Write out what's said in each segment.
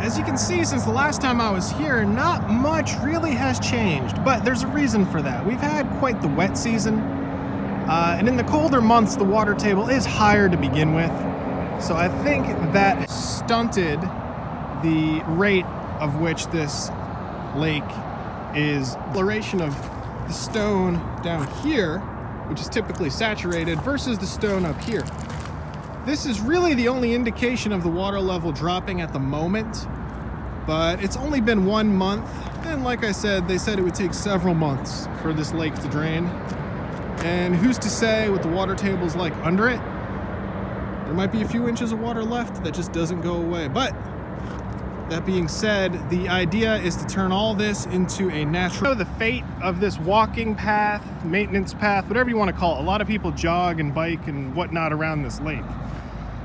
As you can see, since the last time I was here, not much really has changed, but there's a reason for that. We've had quite the wet season, and in the colder months, the water table is higher to begin with. So I think that stunted the rate of which this lake is exploration of the stone down here, which is typically saturated, versus the stone up here. This is really the only indication of the water level dropping at the moment, but it's only been 1 month, and like I said, they said it would take several months for this lake to drain. And who's to say what the water table's like under it? There might be a few inches of water left that just doesn't go away. But that being said, the idea is to turn all this into a natural... The fate of this walking path, maintenance path, whatever you want to call it. A lot of people jog and bike and whatnot around this lake.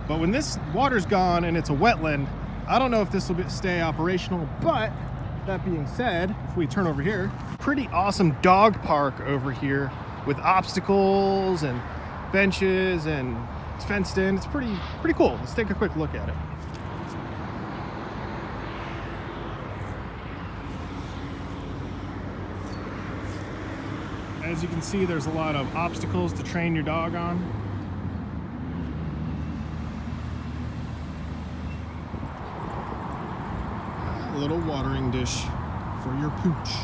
But when this water's gone and it's a wetland, I don't know if this will stay operational. But that being said, if we turn over here, pretty awesome dog park over here with obstacles and benches, and it's fenced in. It's pretty cool. Let's take a quick look at it. As you can see, there's a lot of obstacles to train your dog on. A little watering dish for your pooch.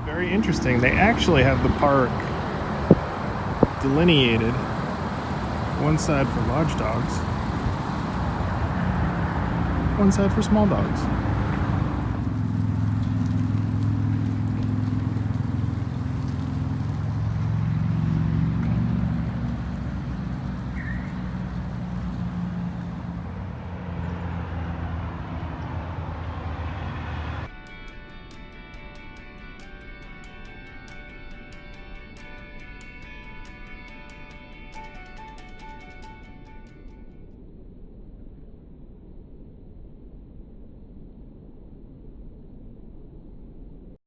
Very interesting. They actually have the park delineated. One side for large dogs, one side for small dogs.